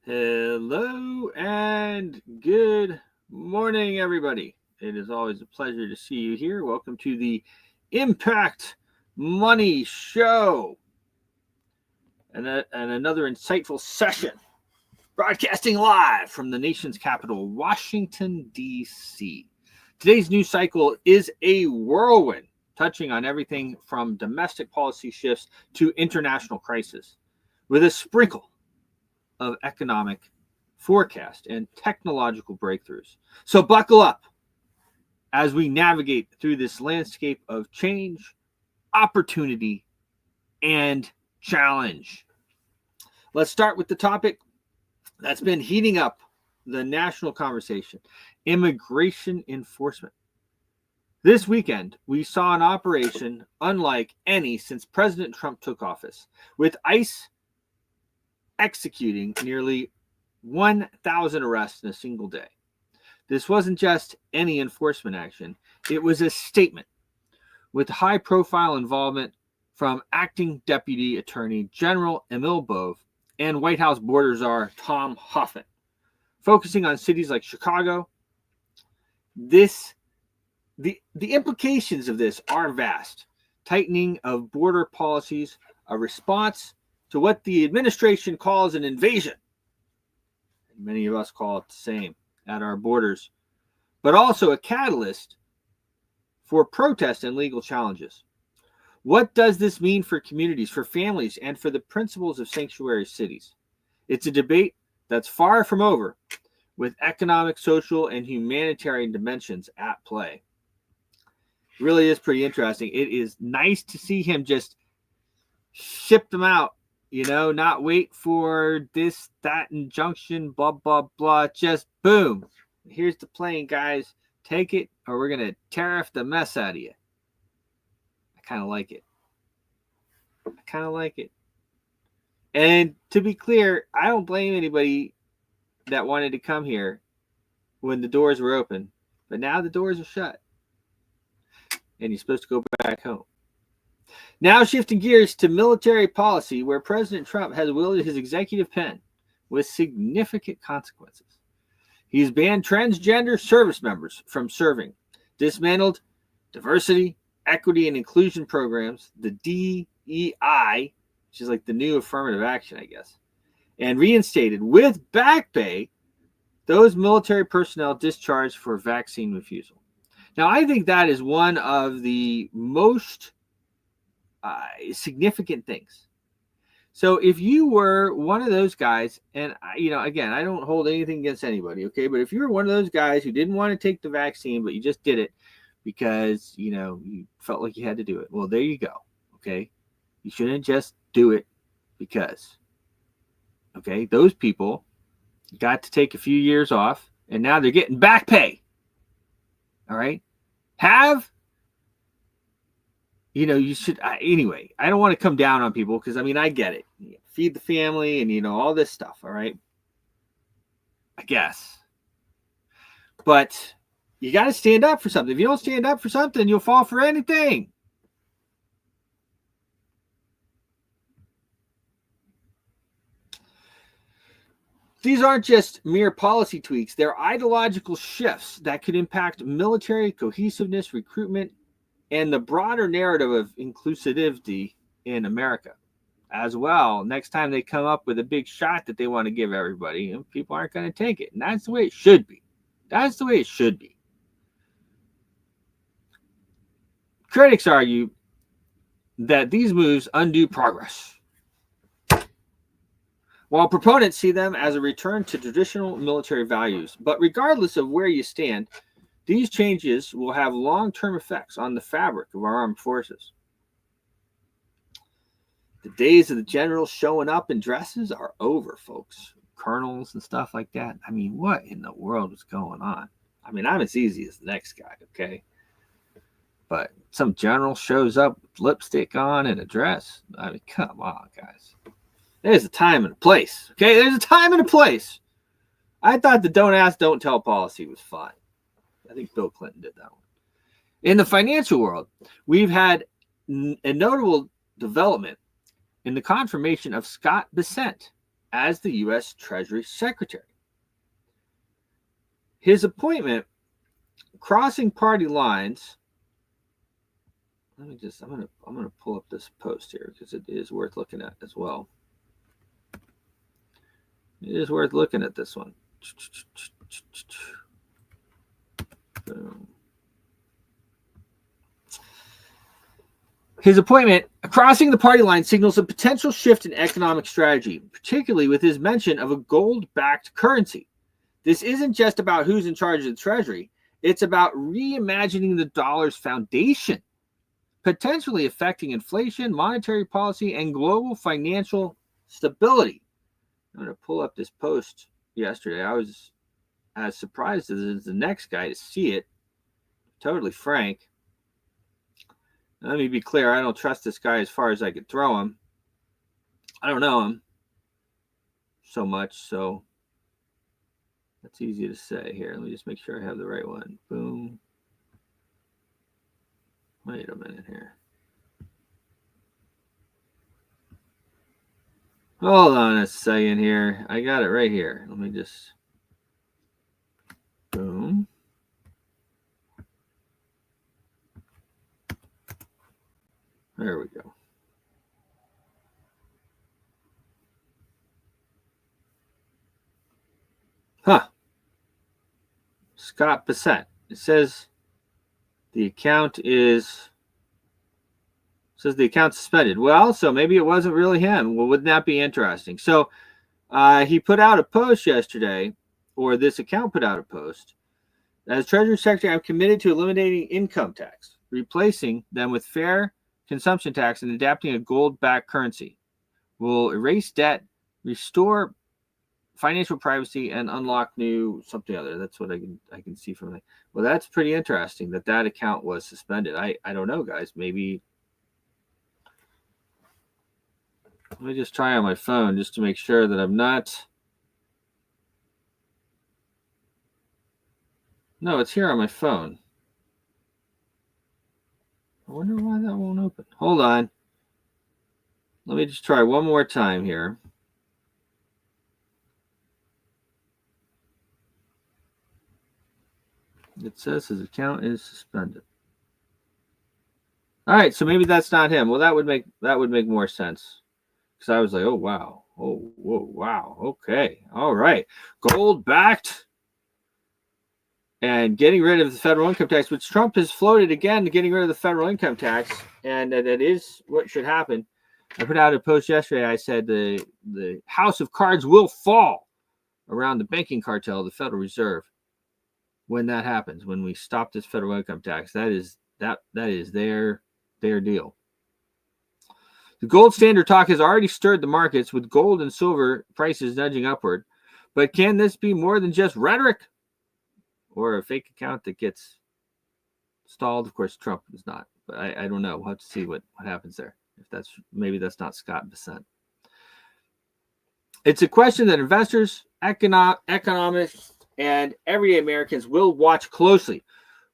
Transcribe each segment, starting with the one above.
Hello and good morning, everybody. It is always a pleasure to see you here. Welcome to the Impact Money Show and another insightful session, broadcasting live from the nation's capital, Washington, D.C. Today's news cycle is a whirlwind, touching on everything from domestic policy shifts to international crisis, with a sprinkle of economic forecast and technological breakthroughs. So buckle up as we navigate through this landscape of change, opportunity, and challenge. Let's start with the topic that's been heating up the national conversation: immigration enforcement. This weekend, we saw an operation unlike any since President Trump took office, with ICE executing nearly 1,000 arrests in a single day. This wasn't just any enforcement action, it was a statement with high-profile involvement from Acting Deputy Attorney General Emil Bove and White House Border Czar Tom Hoffman, focusing on cities like Chicago. The implications of this are vast. Tightening of border policies, a response to what the administration calls an invasion. Many of us call it the same at our borders, but also a catalyst for protest and legal challenges. What does this mean for communities, for families, and for the principles of sanctuary cities? It's a debate that's far from over, with economic, social, and humanitarian dimensions at play. It really is pretty interesting. It is nice to see him just ship them out. Not wait for this, that injunction, blah, blah, blah. Just boom. Here's the plane, guys. Take it, or we're going to tariff the mess out of you. I kind of like it. And to be clear, I don't blame anybody that wanted to come here when the doors were open. But now the doors are shut. And you're supposed to go back home. Now shifting gears to military policy, where President Trump has wielded his executive pen with significant consequences. He's banned transgender service members from serving, dismantled diversity, equity, and inclusion programs, the DEI, which is like the new affirmative action, I guess, and reinstated with back pay those military personnel discharged for vaccine refusal. Now, I think that is one of the most significant things. So if you were one of those guys, and again, I don't hold anything against anybody, okay, but if you were one of those guys who didn't want to take the vaccine, but you just did it because you felt like you had to do it, well, there you go. Okay, you shouldn't just do it because. Okay, those people got to take a few years off, and now they're getting back pay. All right, you should, anyway, I don't want to come down on people because, I get it. Feed the family and, all this stuff, all right? I guess. But you got to stand up for something. If you don't stand up for something, you'll fall for anything. These aren't just mere policy tweaks. They're ideological shifts that could impact military cohesiveness, recruitment, and the broader narrative of inclusivity in America as well. Next time they come up with a big shot that they want to give everybody, people aren't going to take it. And that's the way it should be. Critics argue that these moves undo progress, while proponents see them as a return to traditional military values. But regardless of where you stand, these changes will have long-term effects on the fabric of our armed forces. The days of the generals showing up in dresses are over, folks. Colonels and stuff like that. What in the world is going on? I'm as easy as the next guy, okay? But some general shows up with lipstick on and a dress. Come on, guys. There's a time and a place, okay? There's a time and a place. I thought the don't ask, don't tell policy was fine. I think Bill Clinton did that one. In the financial world, we've had a notable development in the confirmation of Scott Bessent as the U.S. Treasury Secretary. His appointment, crossing party lines. I'm gonna pull up this post here because it is worth looking at as well. It is worth looking at this one. Boom. His appointment, crossing the party line, signals a potential shift in economic strategy, particularly with his mention of a gold-backed currency. This isn't just about who's in charge of the Treasury. It's about reimagining the dollar's foundation, potentially affecting inflation, monetary policy, and global financial stability. I'm going to pull up this post yesterday. I was as surprised as the next guy to see it. Totally frank. Let me be clear. I don't trust this guy as far as I could throw him. I don't know him so much, so that's easy to say here. Let me just make sure I have the right one. Boom. Wait a minute here. Hold on a second here. I got it right here. Let me just... Boom. There we go. Huh. Scott Bessent. It says the account is... Says the account's suspended. Well, so maybe it wasn't really him. Well, wouldn't that be interesting? So he put out a post yesterday, or this account put out a post. As Treasury Secretary, I'm committed to eliminating income tax, replacing them with fair consumption tax, and adapting a gold-backed currency. We'll erase debt, restore financial privacy, and unlock new something other. That's what I can see from it. Well, that's pretty interesting that account was suspended. I don't know, guys. Maybe... Let me just try on my phone just to make sure that I'm not... No, it's here on my phone. I wonder why that won't open. Hold on. Let me just try one more time here. It says his account is suspended. All right, so maybe that's not him. Well, that would make more sense. Because I was like, oh, wow. Oh, whoa, wow. Okay. All right. Gold-backed and getting rid of the federal income tax, which Trump has floated again, getting rid of the federal income tax. And that is what should happen. I put out a post yesterday. I said the house of cards will fall around the banking cartel, the Federal Reserve, when that happens, when we stop this federal income tax. That is their deal. The gold standard talk has already stirred the markets, with gold and silver prices nudging upward. But can this be more than just rhetoric or a fake account that gets stalled? Of course, Trump is not, but I don't know. We'll have to see what happens there. If maybe that's not Scott Bessent. It's a question that investors, economists, and everyday Americans will watch closely.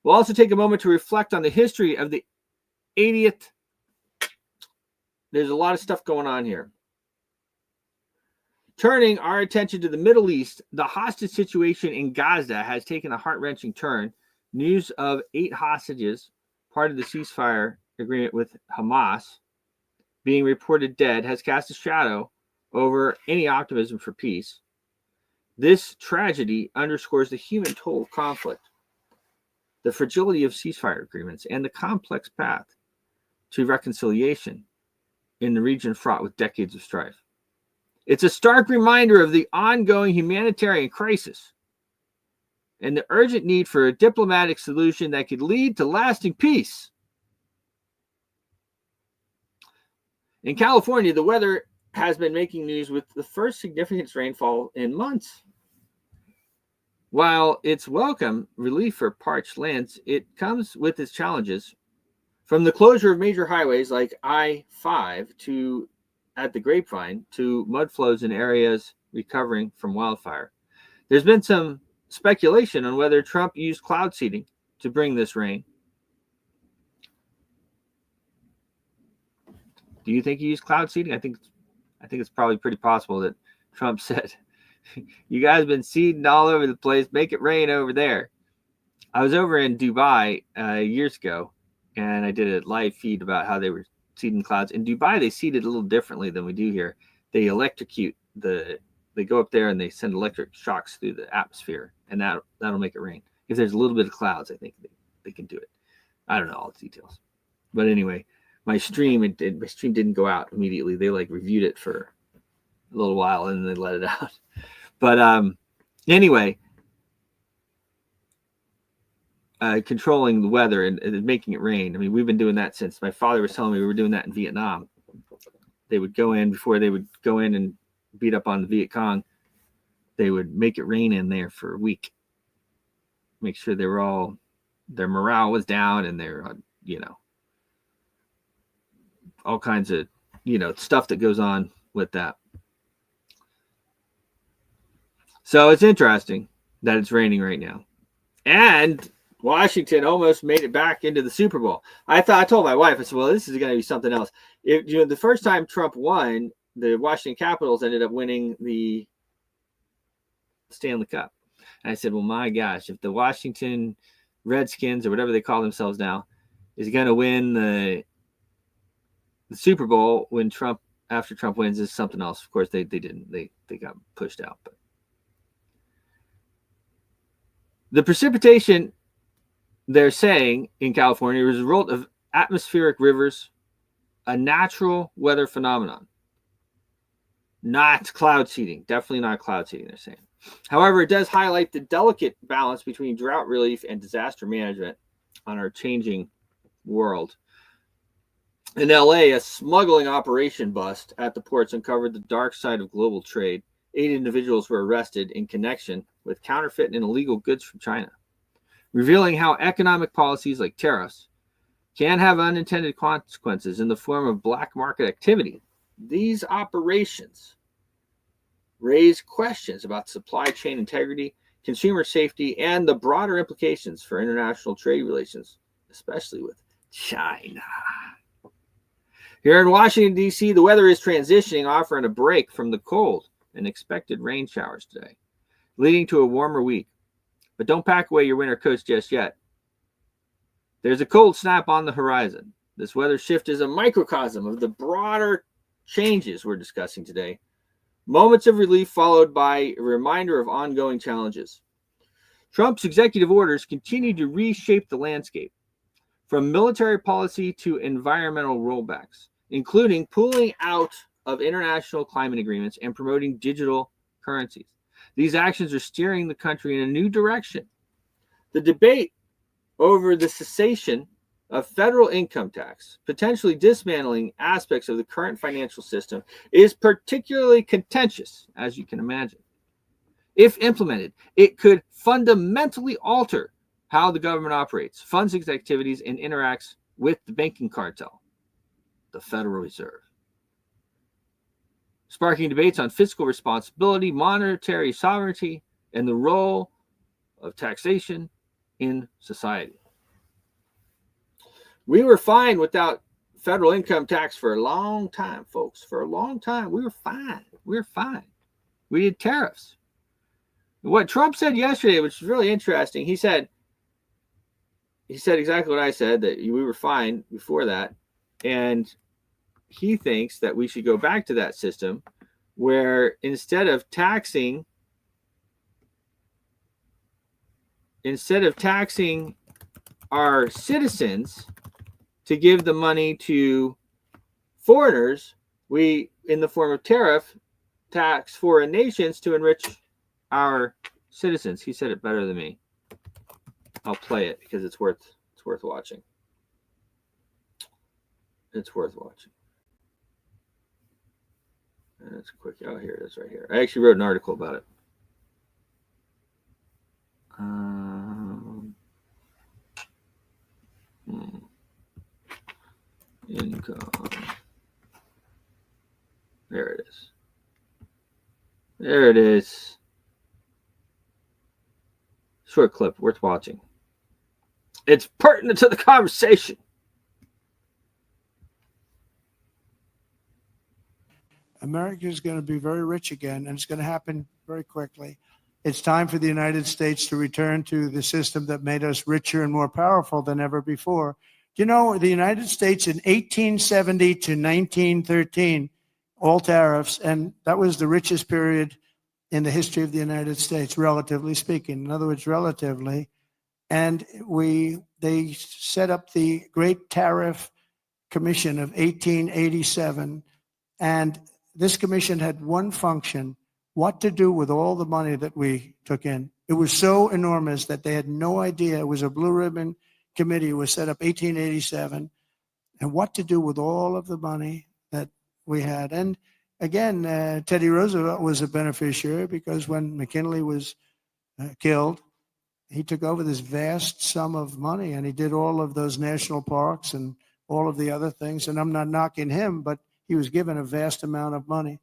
We'll also take a moment to reflect on the history of the 80th. There's a lot of stuff going on here. Turning our attention to the Middle East, the hostage situation in Gaza has taken a heart-wrenching turn. News of 8 hostages, part of the ceasefire agreement with Hamas, being reported dead, has cast a shadow over any optimism for peace. This tragedy underscores the human toll of conflict, the fragility of ceasefire agreements, and the complex path to reconciliation in the region fraught with decades of strife. It's a stark reminder of the ongoing humanitarian crisis and the urgent need for a diplomatic solution that could lead to lasting peace. In California, the weather has been making news with the first significant rainfall in months. While it's welcome relief for parched lands, it comes with its challenges. From the closure of major highways like I-5 at the Grapevine to mud flows in areas recovering from wildfire. There's been some speculation on whether Trump used cloud seeding to bring this rain. Do you think he used cloud seeding? I think it's probably pretty possible that Trump said, "You guys been seeding all over the place. Make it rain over there." I was over in Dubai years ago, and I did a live feed about how they were seeding clouds. In Dubai, they seed it a little differently than we do here. They electrocute they go up there and they send electric shocks through the atmosphere, and that'll make it rain. If there's a little bit of clouds, I think they can do it. I don't know all the details, but anyway, my stream didn't go out immediately. They like reviewed it for a little while and then they let it out. But anyway, controlling the weather and making it rain. I mean, we've been doing that since my father was telling me we were doing that in Vietnam. They would go in before they would go in and beat up on the Viet Cong. They would make it rain in there for a week. Make sure their morale was down and they're, all kinds of, stuff that goes on with that. So it's interesting that it's raining right now. And Washington almost made it back into the Super Bowl. I told my wife, I said, well, this is going to be something else. The first time Trump won, the Washington Capitals ended up winning the Stanley Cup. And I said, well, my gosh, if the Washington Redskins or whatever they call themselves now is going to win the Super Bowl after Trump wins, is something else. Of course, they didn't. They got pushed out. But the precipitation, they're saying, in California was a result of atmospheric rivers, a natural weather phenomenon. Not cloud seeding. Definitely not cloud seeding, they're saying. However, it does highlight the delicate balance between drought relief and disaster management on our changing world. In LA, a smuggling operation bust at the ports uncovered the dark side of global trade. 8 individuals were arrested in connection with counterfeit and illegal goods from China, revealing how economic policies like tariffs can have unintended consequences in the form of black market activity. These operations raise questions about supply chain integrity, consumer safety, and the broader implications for international trade relations, especially with China. Here in Washington, D.C., the weather is transitioning, offering a break from the cold and expected rain showers today, leading to a warmer week. But don't pack away your winter coats just yet. There's a cold snap on the horizon. This weather shift is a microcosm of the broader changes we're discussing today. Moments of relief followed by a reminder of ongoing challenges. Trump's executive orders continue to reshape the landscape, from military policy to environmental rollbacks, including pulling out of international climate agreements and promoting digital currencies. These actions are steering the country in a new direction. The debate over the cessation of federal income tax, potentially dismantling aspects of the current financial system, is particularly contentious, as you can imagine. If implemented, it could fundamentally alter how the government operates, funds its activities, and interacts with the banking cartel, the Federal Reserve, sparking debates on fiscal responsibility, monetary sovereignty, and the role of taxation in society. We were fine without federal income tax for a long time, folks. For a long time, we were fine. We did tariffs. What Trump said yesterday, which was really interesting, he said exactly what I said, that we were fine before that. And he thinks that we should go back to that system where instead of taxing our citizens to give the money to foreigners, we, in the form of tariff, tax foreign nations to enrich our citizens. He said it better than me. I'll play it because it's worth watching. It's worth watching. And it's quick. Oh, here it is right here. I actually wrote an article about it. Income. There it is. There it is. Short clip, worth watching. It's pertinent to the conversation. America is going to be very rich again, and it's going to happen very quickly. It's time for the United States to return to the system that made us richer and more powerful than ever before. You know, the United States in 1870 to 1913, all tariffs, and that was the richest period in the history of the United States, relatively speaking. In other words, relatively. And they set up the Great Tariff Commission of 1887. And this commission had one function: what to do with all the money that we took in. It was so enormous that they had no idea. It was a blue ribbon committee. It was set up 1887, and what to do with all of the money that we had. And again, Teddy Roosevelt was a beneficiary, because when McKinley was killed, he took over this vast sum of money, and he did all of those national parks and all of the other things. And I'm not knocking him, but he was given a vast amount of money.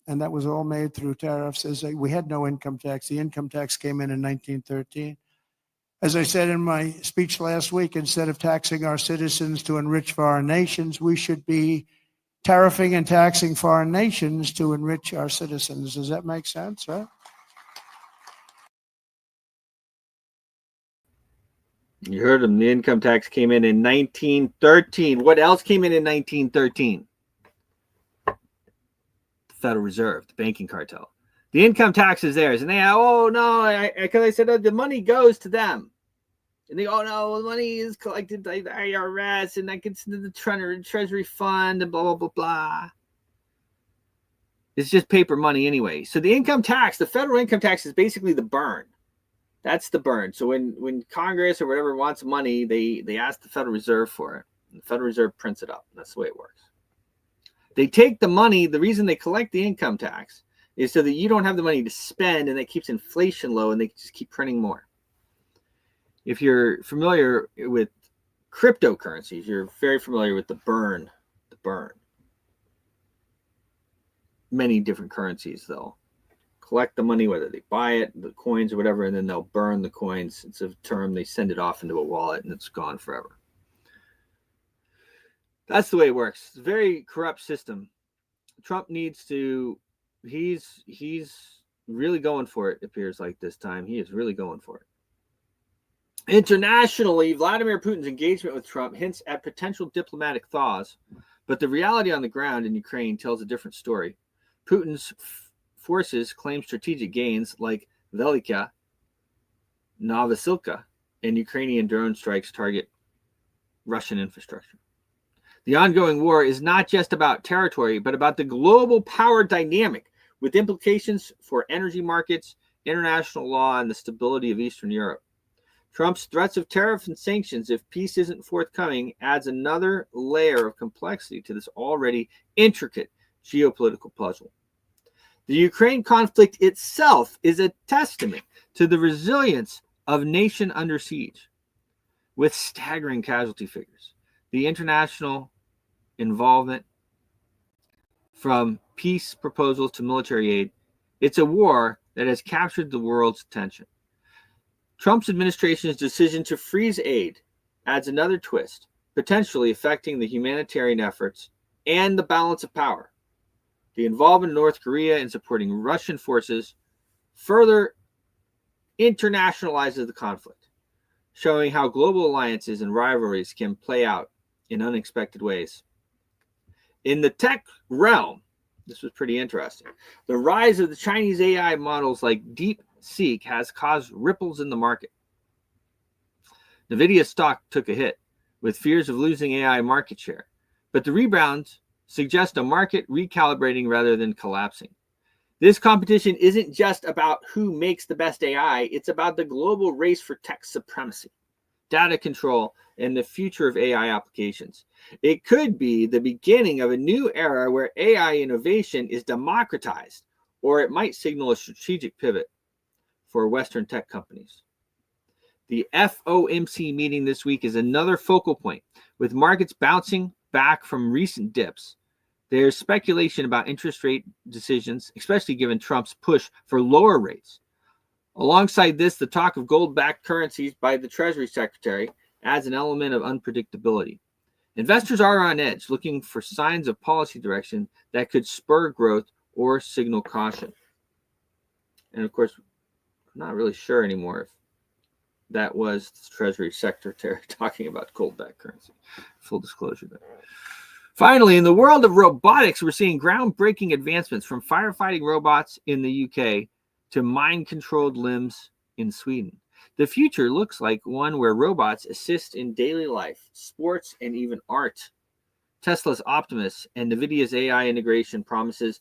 And that was all made through tariffs. We had no income tax. The income tax came in 1913. As I said in my speech last week, instead of taxing our citizens to enrich foreign nations, we should be tariffing and taxing foreign nations to enrich our citizens. Does that make sense, right? You heard him. The income tax came in 1913. What else came in 1913? Federal Reserve, the banking cartel. The income tax is theirs. And they, because I said, the money goes to them. And they, the money is collected by the IRS, and that gets into the Treasury fund, and blah, blah, blah, blah. It's just paper money anyway. So the income tax, the federal income tax, is basically the burn. That's the burn. So when Congress or whatever wants money, they ask the Federal Reserve for it. And the Federal Reserve prints it up. That's the way it works. They take the money. The reason they collect the income tax is so that you don't have the money to spend, and that keeps inflation low, and they just keep printing more. If you're familiar with cryptocurrencies, you're very familiar with the burn. Many different currencies, they'll collect the money, whether they buy it, the coins or whatever, and then they'll burn the coins. It's a term. They send it off into a wallet, and it's gone forever. That's the way it works. It's a very corrupt system. Trump needs to, he's really going for it, appears like this time. He is really going for it. Internationally, Vladimir Putin's engagement with Trump hints at potential diplomatic thaws, but the reality on the ground in Ukraine tells a different story. Putin's forces claim strategic gains like Velika, Novosilka, and Ukrainian drone strikes target Russian infrastructure. The ongoing war is not just about territory, but about the global power dynamic, with implications for energy markets, international law, and the stability of Eastern Europe. Trump's threats of tariffs and sanctions, if peace isn't forthcoming, adds another layer of complexity to this already intricate geopolitical puzzle. The Ukraine conflict itself is a testament to the resilience of a nation under siege, with staggering casualty figures. The international involvement, from peace proposals to military aid, it's a war that has captured the world's attention. Trump's administration's decision to freeze aid adds another twist, potentially affecting the humanitarian efforts and the balance of power. The involvement of North Korea in supporting Russian forces further internationalizes the conflict, showing how global alliances and rivalries can play out in unexpected ways. In the tech realm, this was pretty interesting. The rise of the Chinese AI models like DeepSeek has caused ripples in the market. NVIDIA stock took a hit, with fears of losing AI market share, but the rebounds suggest a market recalibrating rather than collapsing. This competition isn't just about who makes the best AI, it's about the global race for tech supremacy, data control, and the future of AI applications. It could be the beginning of a new era where AI innovation is democratized, or it might signal a strategic pivot for Western tech companies. The FOMC meeting this week is another focal point, with markets bouncing back from recent dips. There's speculation about interest rate decisions, especially given Trump's push for lower rates. Alongside this, the talk of gold-backed currencies by the Treasury Secretary adds an element of unpredictability. Investors are on edge, looking for signs of policy direction that could spur growth or signal caution. And of course, I'm not really sure anymore if that was the Treasury Secretary talking about gold-backed currency. Full disclosure there. Finally, in the world of robotics, we're seeing groundbreaking advancements from firefighting robots in the UK to mind-controlled limbs in Sweden. The future looks like one where robots assist in daily life, sports, and even art. Tesla's Optimus and NVIDIA's AI integration promises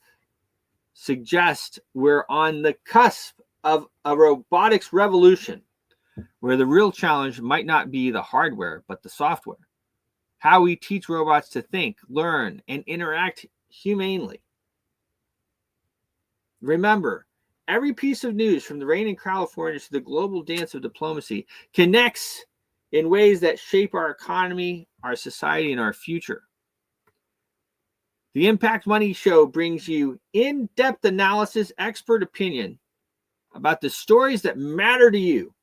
suggest we're on the cusp of a robotics revolution where the real challenge might not be the hardware, but the software. How we teach robots to think, learn, and interact humanely. Remember, every piece of news from the rain in California to the global dance of diplomacy connects in ways that shape our economy, our society, and our future. The Impact Money Show brings you in-depth analysis, expert opinion about the stories that matter to you.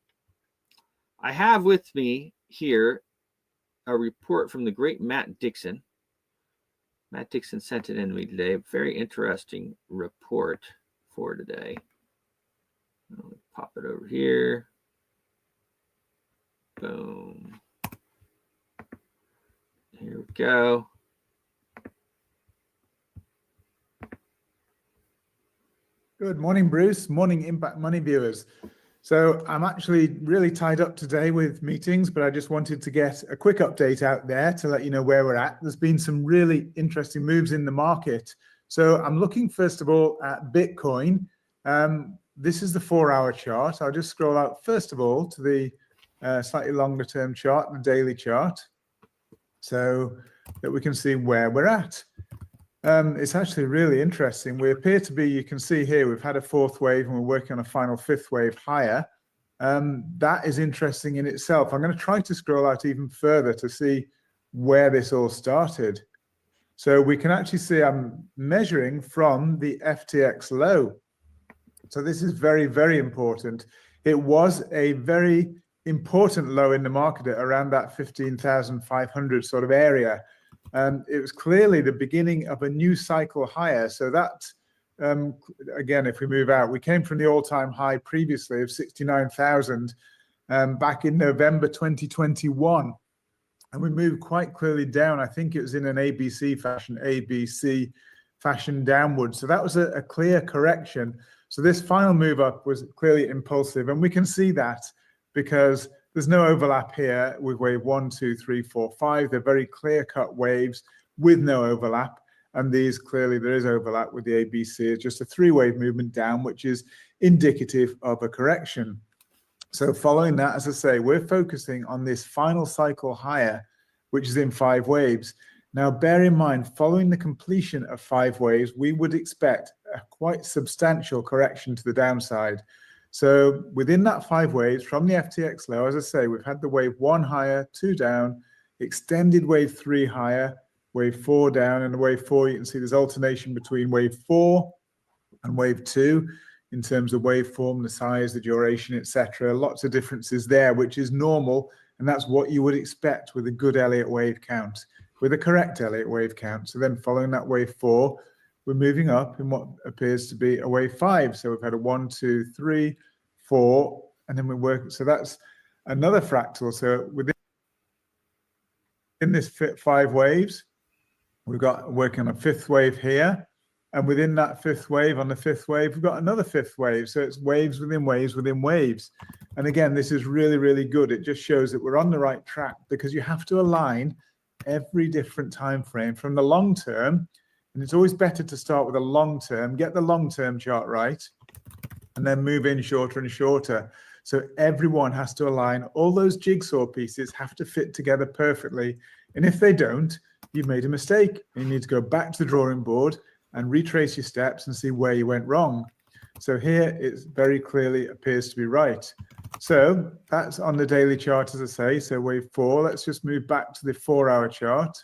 I have with me here a report from the great Matt Dixon. Matt Dixon sent it in to me today. A very interesting report for today. Let me pop it over here. Boom. Here we go. Good morning, Bruce. Morning, Impact Money viewers. So I'm actually really tied up today with meetings, but I just wanted to get a quick update out there to let you know where we're at. There's been some really interesting moves in the market. So I'm looking first of all at Bitcoin. This is the 4-hour chart. I'll just scroll out first of all to the slightly longer term chart, the daily chart, so that we can see where we're at. It's actually really interesting. We appear to be, you can see here, we've had a fourth wave and we're working on a final fifth wave higher. That is interesting in itself. I'm going to try to scroll out even further to see where this all started. So we can actually see I'm measuring from the FTX low. So this is very, very important. It was a very important low in the market at around that 15,500 sort of area. It was clearly the beginning of a new cycle higher. So that, again, if we move out, we came from the all-time high previously of 69,000 back in November 2021. And we moved quite clearly down. I think it was in an ABC fashion downward. So that was a clear correction. So this final move up was clearly impulsive. And we can see that because there's no overlap here with wave 1, 2, 3, 4, 5. They're very clear-cut waves with no overlap. And these clearly there is overlap with the ABC. It's just a 3-wave movement down, which is indicative of a correction. So following that, as I say, we're focusing on this final cycle higher, which is in 5 waves. Now, bear in mind, following the completion of 5 waves, we would expect a quite substantial correction to the downside. So within that 5 waves from the FTX low, as I say, we've had the wave 1 higher, 2 down, extended wave 3 higher, wave 4 down, and the wave 4, you can see there's alternation between wave 4 and wave 2 in terms of waveform, the size, the duration, etc. Lots of differences there, which is normal, and that's what you would expect with a good Elliott wave count, with a correct Elliott wave count. So then following that wave 4, we're moving up in what appears to be a wave 5. So we've had a 1, 2, 3, 4, and then we work. So that's another fractal. So within this 5 waves, we've got working on a 5th wave here. And within that 5th wave, on the 5th wave, we've got another 5th wave. So it's waves within waves within waves. And again, this is really, really good. It just shows that we're on the right track because you have to align every different time frame from the long term. And it's always better to start with a long term, get the long term chart right, and then move in shorter and shorter. So everyone has to align. All those jigsaw pieces have to fit together perfectly. And if they don't, you've made a mistake. You need to go back to the drawing board and retrace your steps and see where you went wrong. So here it very clearly appears to be right. So that's on the daily chart, as I say. So wave 4, let's just move back to the 4-hour chart.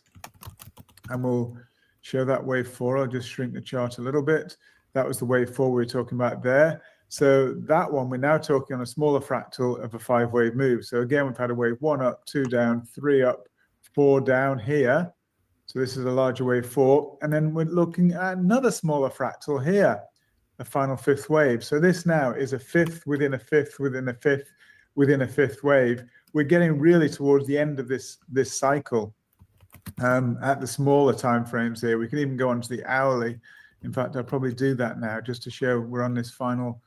And we'll show that wave 4. I'll just shrink the chart a little bit. That was the wave 4 we were talking about there. So that one, we're now talking on a smaller fractal of a 5-wave move. So again, we've had a wave 1 up, 2 down, 3 up, 4 down here. So this is a larger wave 4. And then we're looking at another smaller fractal here, a final 5th wave. So this now is a 5th within a 5th within a 5th within a 5th wave. We're getting really towards the end of this cycle. At the smaller time frames here, we can even go on to the hourly. In fact, I'll probably do that now just to show we're on this final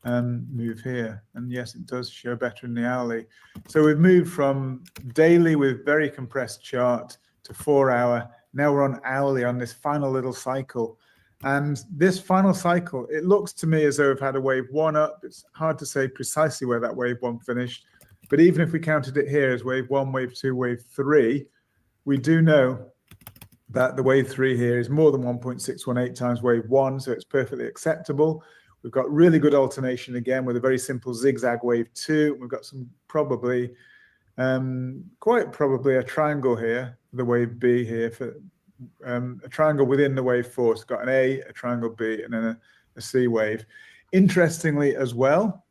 move here. And yes, it does show better in the hourly. So we've moved from daily with very compressed chart to 4 hour. Now we're on hourly on this final little cycle. And this final cycle, it looks to me as though we've had a wave 1 up. It's hard to say precisely where that wave 1 finished. But even if we counted it here as wave 1, wave 2, wave 3, we do know that the wave 3 here is more than 1.618 times wave 1, so it's perfectly acceptable. We've got really good alternation again with a very simple zigzag wave 2. We've got some probably, quite probably a triangle here, the wave B here, for a triangle within the wave 4. So it's got an A, a triangle B, and then a C wave. Interestingly as well,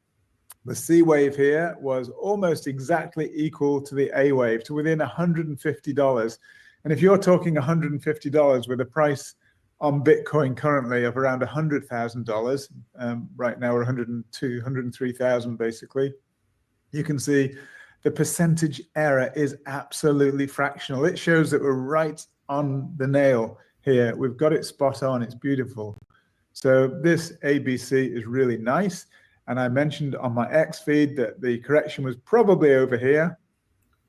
the C wave here was almost exactly equal to the A wave, to within $150. And if you're talking $150 with a price on Bitcoin currently of around $100,000, right now we're 102, 103,000 basically, you can see the percentage error is absolutely fractional. It shows that we're right on the nail here. We've got it spot on. It's beautiful. So this ABC is really nice. And I mentioned on my X feed that the correction was probably over here.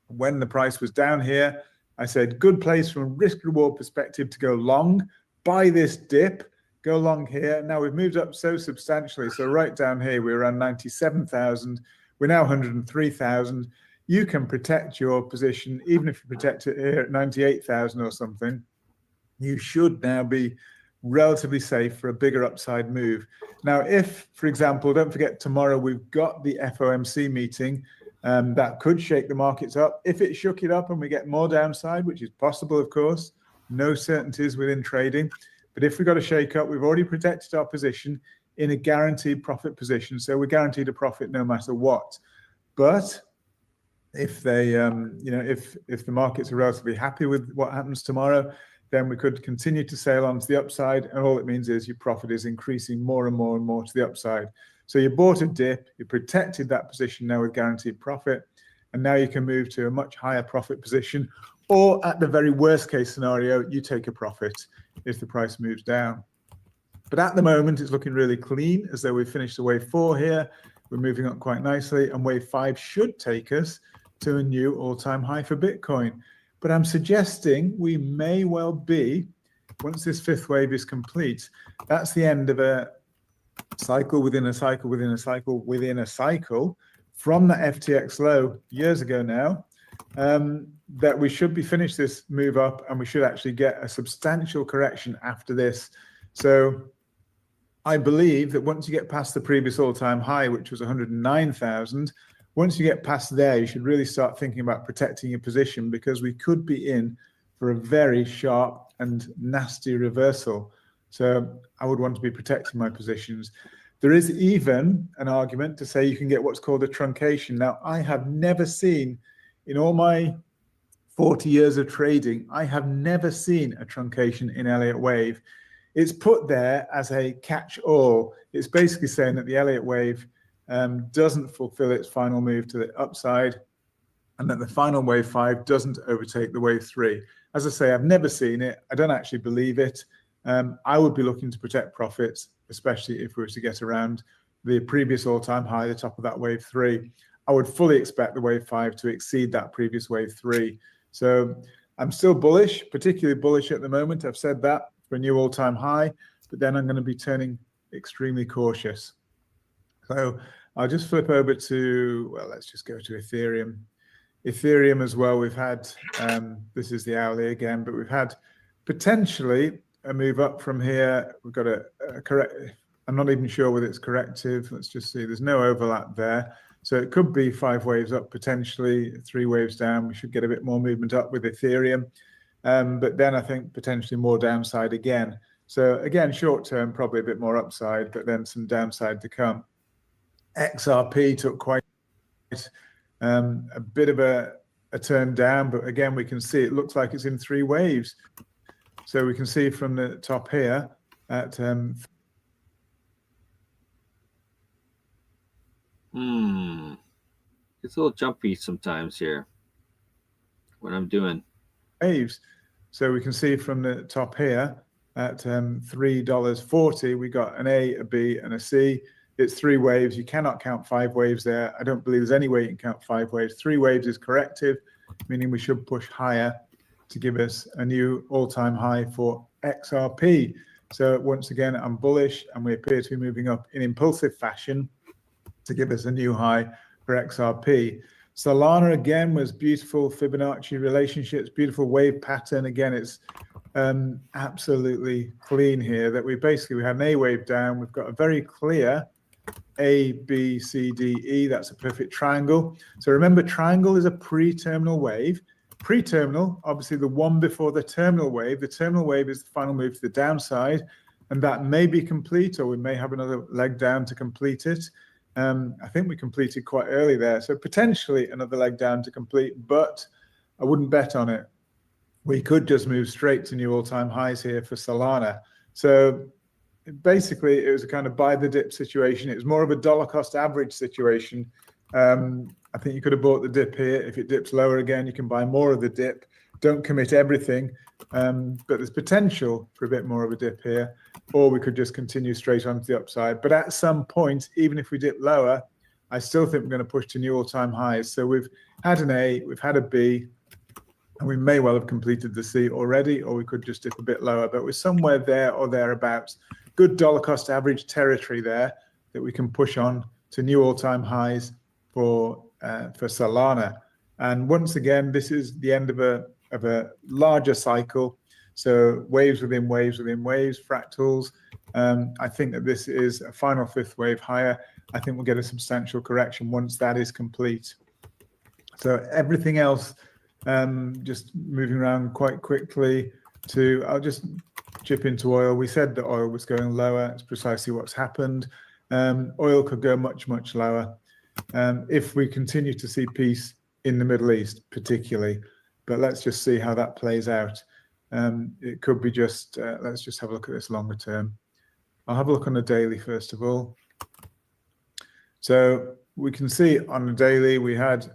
When the price was down here, I said, good place from a risk reward perspective to go long, buy this dip, go long here. Now we've moved up so substantially. So right down here, we're around 97,000. We're now 103,000. You can protect your position, even if you protect it here at 98,000 or something. You should now be relatively safe for a bigger upside move. Now, if, for example, don't forget tomorrow we've got the FOMC meeting that could shake the markets up. If it shook it up and we get more downside, which is possible, of course, no certainties within trading. But if we got a shake up, we've already protected our position in a guaranteed profit position. So we're guaranteed a profit no matter what. But if they, if the markets are relatively happy with what happens tomorrow, then we could continue to sail on to the upside. And all it means is your profit is increasing more and more and more to the upside. So you bought a dip, you protected that position now with guaranteed profit, and now you can move to a much higher profit position. Or at the very worst case scenario, you take a profit if the price moves down. But at the moment, it's looking really clean, as though we've finished the wave 4 here. We're moving up quite nicely, and wave 5 should take us to a new all-time high for Bitcoin. But I'm suggesting we may well be, once this 5th wave is complete, that's the end of a cycle within a cycle within a cycle within a cycle from the FTX low years ago now, that we should be finished this move up and we should actually get a substantial correction after this. So I believe that once you get past the previous all-time high, which was 109,000, once you get past there, you should really start thinking about protecting your position, because we could be in for a very sharp and nasty reversal. So I would want to be protecting my positions. There is even an argument to say you can get what's called a truncation. Now, I have never seen, in all my 40 years of trading, I have never seen a truncation in Elliott Wave. It's put there as a catch-all. It's basically saying that the Elliott Wave doesn't fulfill its final move to the upside, and that the final wave 5 doesn't overtake the wave 3. As I say, I've never seen it. I don't actually believe it. I would be looking to protect profits, especially if we were to get around the previous all-time high, the top of that wave 3. I would fully expect the wave 5 to exceed that previous wave 3. So I'm still bullish, particularly bullish at the moment. I've said that for a new all-time high, but then I'm going to be turning extremely cautious. So I'll just flip over to, well, let's just go to Ethereum. Ethereum as well, we've had, this is the hourly again, but we've had potentially a move up from here. We've got a correct, I'm not even sure whether it's corrective. Let's just see, there's no overlap there. So it could be 5 waves up, potentially 3 waves down. We should get a bit more movement up with Ethereum. But then I think potentially more downside again. So again, short term, probably a bit more upside, but then some downside to come. XRP took quite a bit of a a turn down, but again, we can see it looks like it's in 3 waves. So we can see from the top here at It's a little jumpy sometimes here. What I'm doing. waves. So we can see from the top here at $3.40, we got an A, a B, and a C. It's 3 waves. You cannot count 5 waves there. I don't believe there's any way you can count 5 waves. 3 waves is corrective, meaning we should push higher to give us a new all-time high for XRP. So once again, I'm bullish, and we appear to be moving up in impulsive fashion to give us a new high for XRP. Solana again was beautiful Fibonacci relationships, beautiful wave pattern. Again, it's absolutely clean here that we had an A wave down. We've got a very clear A, B, C, D, E. That's a perfect triangle. So remember, triangle is a pre-terminal wave. Pre-terminal, obviously the one before the terminal wave. The terminal wave is the final move to the downside, and that may be complete, or we may have another leg down to complete it. I think we completed quite early there, so potentially another leg down to complete, but I wouldn't bet on it. We could just move straight to new all-time highs here for Solana. So basically, it was a kind of buy the dip situation. It was more of a dollar cost average situation. I think you could have bought the dip here. If it dips lower again, you can buy more of the dip. Don't commit everything, but there's potential for a bit more of a dip here, or we could just continue straight onto the upside. But at some point, even if we dip lower, I still think we're going to push to new all-time highs. So we've had an A, we've had a B, and we may well have completed the C already, or we could just dip a bit lower, but we're somewhere there or thereabouts. Good dollar cost average territory there that we can push on to new all-time highs for Solana. And once again, this is the end of a larger cycle. So waves within waves within waves, fractals. I think that this is a final 5th wave higher. I think we'll get a substantial correction once that is complete. So everything else, just moving around quite quickly I'll just chip into oil. We said that oil was going lower. It's precisely what's happened. Oil could go much, much lower if we continue to see peace in the Middle East, particularly. But let's just see how that plays out. It could be just, let's just have a look at this longer term. I'll have a look on the daily first of all. So we can see on the daily, we had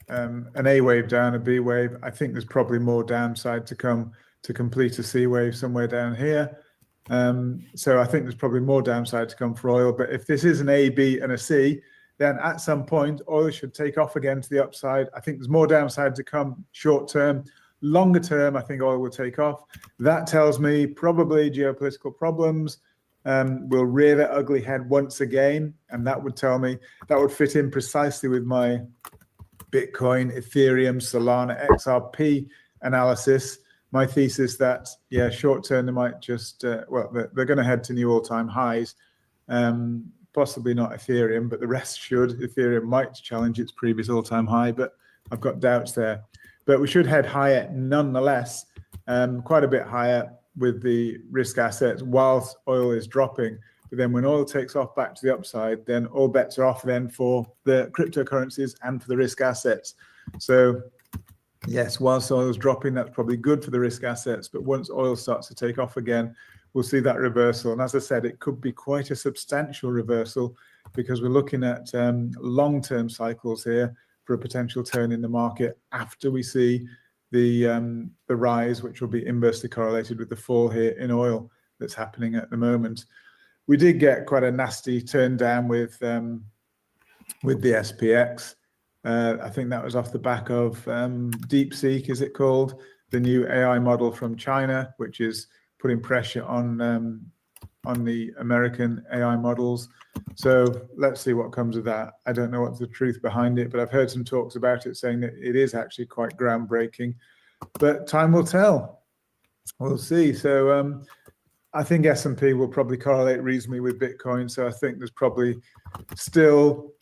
an A wave down, a B wave. I think there's probably more downside to come to complete a C wave somewhere down here. So I think there's probably more downside to come for oil. But if this is an A, B, and a C, then at some point, oil should take off again to the upside. I think there's more downside to come short term. Longer term, I think oil will take off. That tells me probably geopolitical problems will rear their ugly head once again. And that would tell me, that would fit in precisely with my Bitcoin, Ethereum, Solana, XRP analysis. My thesis that, yeah, short term, they might just, well, they're going to head to new all-time highs. Possibly not Ethereum, but the rest should. Ethereum might challenge its previous all-time high, but I've got doubts there. But we should head higher nonetheless, quite a bit higher with the risk assets whilst oil is dropping. But then when oil takes off back to the upside, then all bets are off then for the cryptocurrencies and for the risk assets. So yes, whilst oil is dropping, that's probably good for the risk assets. But once oil starts to take off again, we'll see that reversal. And as I said, it could be quite a substantial reversal because we're looking at long-term cycles here for a potential turn in the market after we see the rise, which will be inversely correlated with the fall here in oil that's happening at the moment. We did get quite a nasty turn down with the SPX. I think that was off the back of DeepSeek, is it called? The new AI model from China, which is putting pressure on the American AI models. So let's see what comes of that. I don't know what's the truth behind it, but I've heard some talks about it saying that it is actually quite groundbreaking. But time will tell. We'll see. So I think S&P will probably correlate reasonably with Bitcoin. So I think there's probably still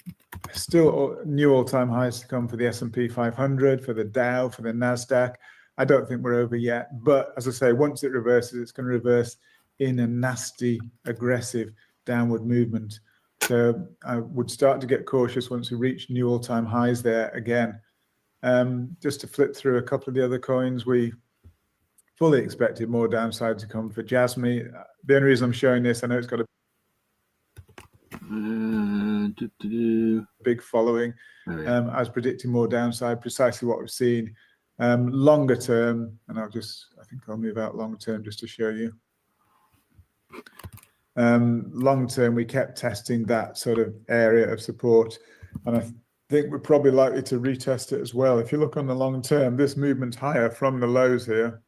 new all-time highs to come for the S&P 500, for the Dow, for the NASDAQ. I don't think we're over yet. But as I say, once it reverses, it's going to reverse in a nasty, aggressive downward movement. So I would start to get cautious once we reach new all-time highs there again. Just to flip through a couple of the other coins, we fully expected more downside to come for Jasmy. The only reason I'm showing this, I know it's got a big following. I was predicting more downside, precisely what we've seen. Longer term, and I think I'll move out long term just to show you. Long term, we kept testing that sort of area of support, and I think we're probably likely to retest it as well. If you look on the long term, this movement higher from the lows here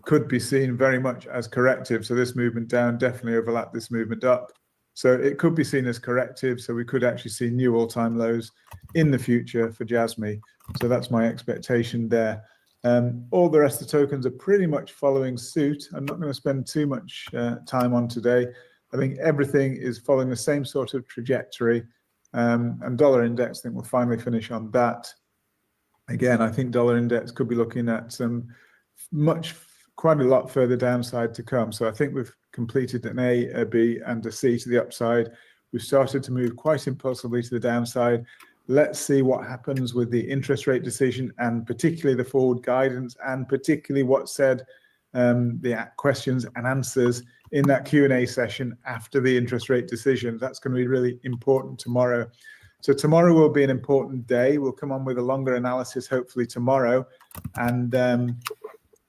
could be seen very much as corrective. So this movement down definitely overlapped this movement up. So it could be seen as corrective. So we could actually see new all-time lows in the future for Jasmy. So that's my expectation there. All the rest of the tokens are pretty much following suit. I'm not going to spend too much time on today. I think everything is following the same sort of trajectory. And dollar index, I think we'll finally finish on that. Again, I think dollar index could be looking at some quite a lot further downside to come. So I think we've completed an A, a B, and a C to the upside. We've started to move quite impulsively to the downside. Let's see what happens with the interest rate decision, and particularly the forward guidance, and particularly what's said, the questions and answers in that Q&A session after the interest rate decision. That's going to be really important tomorrow. So tomorrow will be an important day. We'll come on with a longer analysis, hopefully tomorrow. And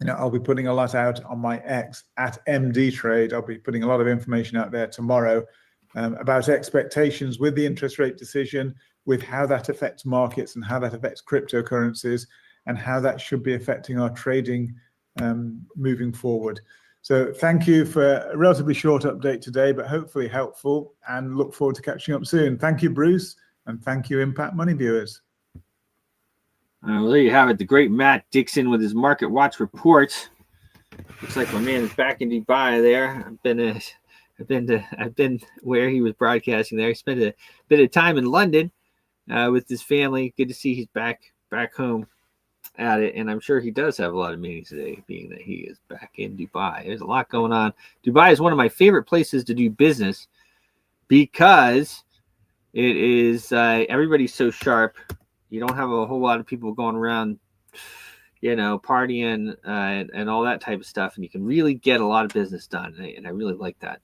I'll be putting a lot out on my X at MD Trade. I'll be putting a lot of information out there tomorrow about expectations with the interest rate decision, with how that affects markets and how that affects cryptocurrencies, and how that should be affecting our trading moving forward. So thank you for a relatively short update today, but hopefully helpful, and look forward to catching up soon. Thank you, Bruce, and thank you, Impact Money viewers. Well, there you have it. The great Matt Dixon with his Market Watch report. Looks like my man is back in Dubai there. I've been where he was broadcasting there. He spent a bit of time in London with his family. Good to see he's back home at it, and I'm sure he does have a lot of meetings today, being that he is back in Dubai. There's a lot going on. Dubai is one of my favorite places to do business because it is everybody's so sharp. You don't have a whole lot of people going around, partying and all that type of stuff, and you can really get a lot of business done, and I really like that.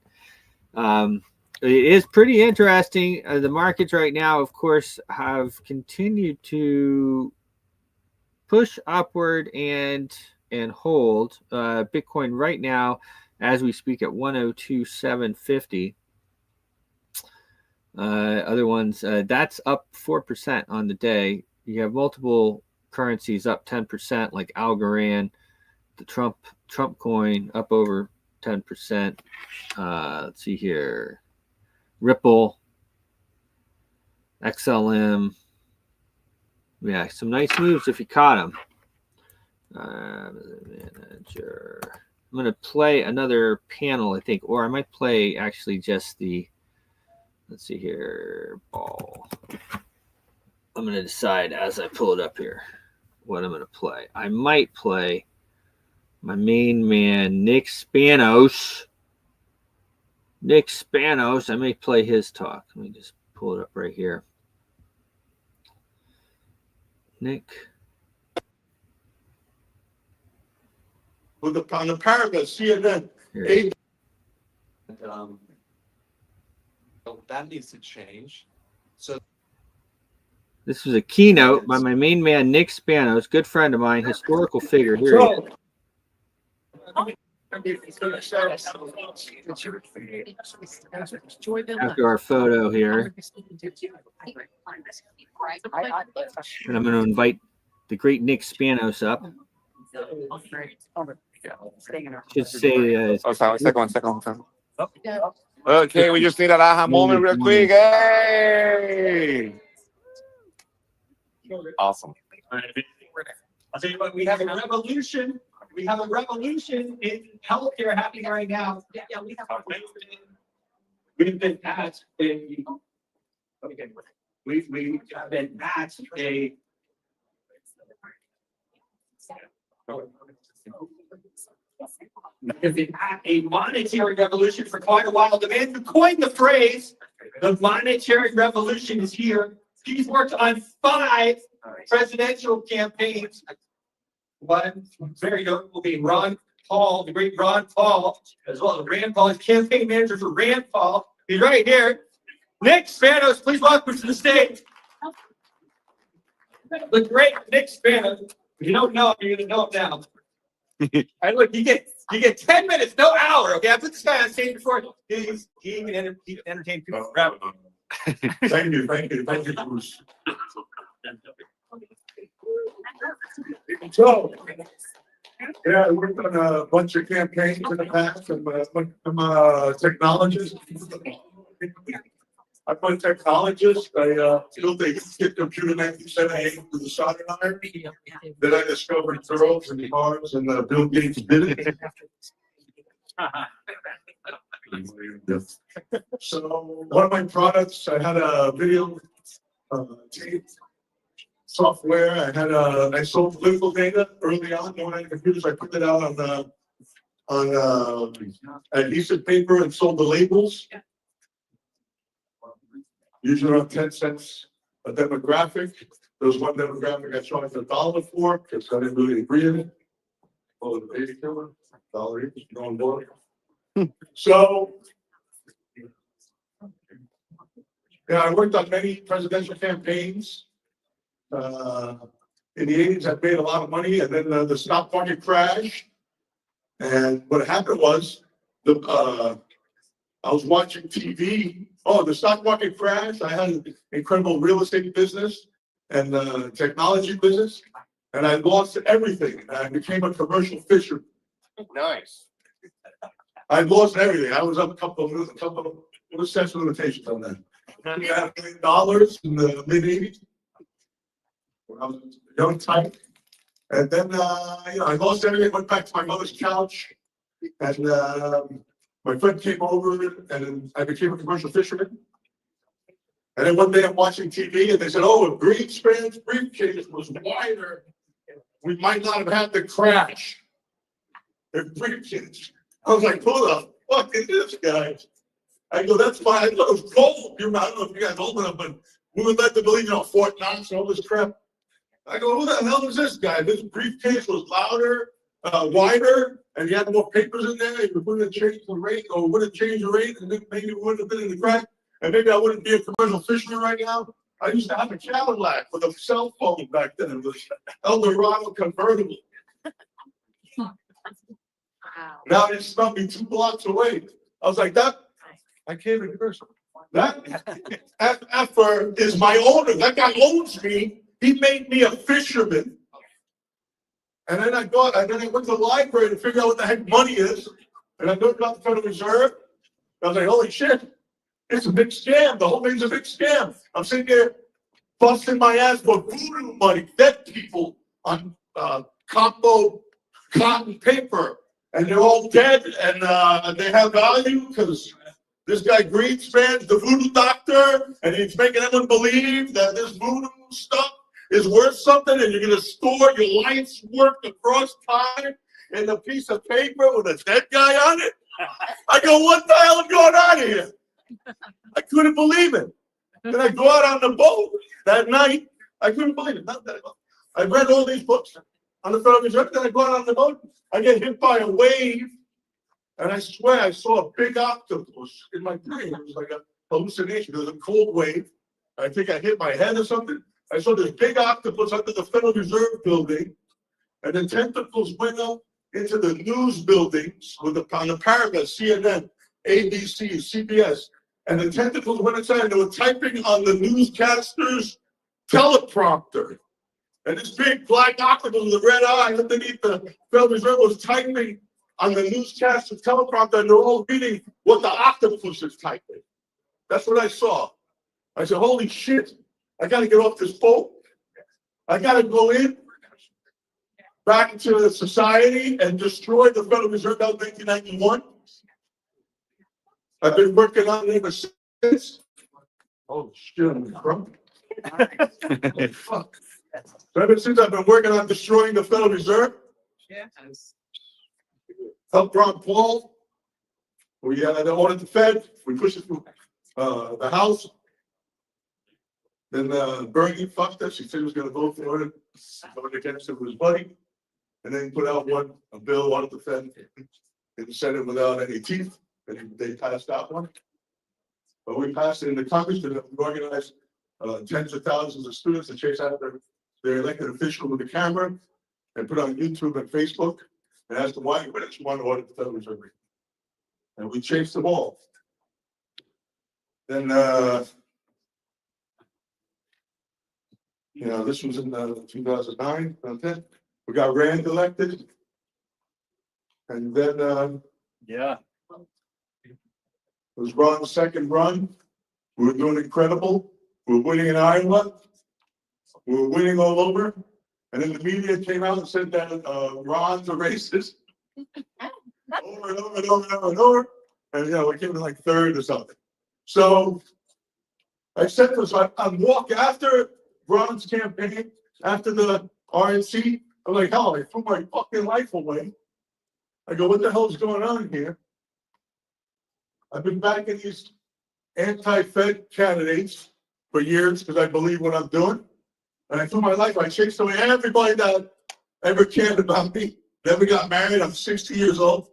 It is pretty interesting. The markets right now, of course, have continued to push upward and hold. Bitcoin right now, as we speak, at 102,750. Other ones, that's up 4% on the day. You have multiple currencies up 10%, like Algorand, the Trump coin up over 10%. Let's see here, Ripple, XLM. Yeah, some nice moves if you caught them. Manager. I'm going to play another panel, I think, or I might play actually just the. Let's see here, ball. I'm going to decide as I pull it up here what I'm going to play. I might play my main man, Nick Spanos. I may play his talk. Let me just pull it up right here. Nick. On the paragraph, CNN. That needs to change. So this was a keynote by my main man, Nick Spanos, good friend of mine, historical figure. Here he is. After our photo here. And I'm going to invite the great Nick Spanos up. Should say. One second. Okay, we just need an aha moment real quick. Hey! Awesome. I'll tell you what, we have a revolution. We have a revolution in healthcare happening right now. Yeah, we have we've been at a we have been at a monetary revolution for quite a while. The man who coined the phrase, the monetary revolution is here. He's worked on 5 presidential campaigns. One very young will be Ron Paul, the great Ron Paul, as well as Rand Paul, his campaign manager for Rand Paul. He's right here. Nick Spanos, please welcome to the stage. The great Nick Spanos. If you don't know him, you're gonna know him now. And look, you get 10 minutes, no hour. Okay, I put this guy on stage before. He can entertain people forever. Thank you, Bruce. So, yeah, I worked on a bunch of campaigns in the past. I'm a technologist. I'm a technologist. I built a kit computer in 1978 with a soldering iron. Then I discovered girls and cars, and Bill Gates did it. So one of my products, I had a video tape software. I sold political data early on. When I had computers, I put it out on adhesive paper and sold the labels. Usually around 10 cents a demographic. There was one demographic I charged $1 for because I didn't really agree in it. Oh, the baby killer, $1 each, no one bought it. So, yeah, I worked on many presidential campaigns. In the 80s, I made a lot of money, and then the stock market crashed. And what happened was, I was watching TV. Oh, the stock market crashed. I had an incredible real estate business and technology business, and I lost everything. I became a commercial fisherman. Nice. I lost everything. I was up a couple of statute of limitations on that. $1 million in the mid-80s. When I was a young type. And then, I lost everything, went back to my mother's couch. And my friend came over and I became a commercial fisherman. And then one day I'm watching TV and they said, oh, if Greenspan's briefcase was wider, we might not have had the crash. If briefcase. I was like, who the fuck is this guy? I go, that's fine. I thought it was gold. I don't know if you guys old enough, but we were led to believe, Fort Knox and all this crap. I go, who the hell is this guy? This briefcase was louder, wider, and you had more papers in there. You wouldn't change the rate, or wouldn't change the rate, and then maybe it wouldn't have been in the crack, and maybe I wouldn't be a commercial fisherman right now. I used to have a Cadillac with a cell phone back then. It was Eldorado convertible. Now they smelled me 2 blocks away. I was like, that, I can't even curse. That effort is my owner. That guy owns me. He made me a fisherman. And then I went to the library to figure out what the heck money is. And I looked up the Federal Reserve. I was like, holy shit, it's a big scam. The whole thing's a big scam. I'm sitting there busting my ass for voodoo money, dead people on combo cotton paper. And they're all dead and they have value because this guy Greenspan's the voodoo doctor and he's making everyone believe that this voodoo stuff is worth something and you're going to store your life's work across time in a piece of paper with a dead guy on it. I go, what the hell is going on here? I couldn't believe it. Then I go out on the boat that night. I couldn't believe it. I read all these books on the Federal Reserve. Then I go out on the boat. I get hit by a wave. And I swear I saw a big octopus in my brain. It was like a hallucination. It was a cold wave. I think I hit my head or something. I saw this big octopus under the Federal Reserve building. And the tentacles went up into the news buildings on the parapet, CNN, ABC, CBS. And the tentacles went inside and they were typing on the newscaster's teleprompter. And this big black octopus with a red eye underneath the Federal Reserve was typing on the newscaster's teleprompter, and they're all reading what the octopus is typing. That's what I saw. I said, holy shit, I got to get off this boat. I got to go in back into the society and destroy the Federal Reserve in 1991. I've been working on it ever since. Oh, shit, I'm drunk. Fuck. So ever since I've been working on destroying the Federal Reserve. Yeah. Helped Ron Paul. We audit the Fed. We push it through the House. Then Bernie fucked us. He said he was gonna vote for it, voted against it with his buddy. And then put out a bill, one to defend in the Senate without any teeth, and they passed that one. But we passed it in the Congress, and we organized tens of thousands of students to chase after their elected official with a camera and put on YouTube and Facebook and asked them why you want to audit the Federal Reserve. And we chased them all. Then, this was in 2009, we got Rand elected. And then, Yeah. it was Ron's second run. We were doing incredible. We were winning in Iowa. We were winning all over. And then the media came out and said that Ron's a racist. Over and over and over and over and over. And we came in like third or something. So I said to us, I'm walking after Ron's campaign, after the RNC. I'm like, hell, I threw my fucking life away. I go, what the hell is going on here? I've been backing these anti-Fed candidates for years because I believe what I'm doing. And I threw my life, I chased away everybody that ever cared about me. Never got married, I'm 60 years old.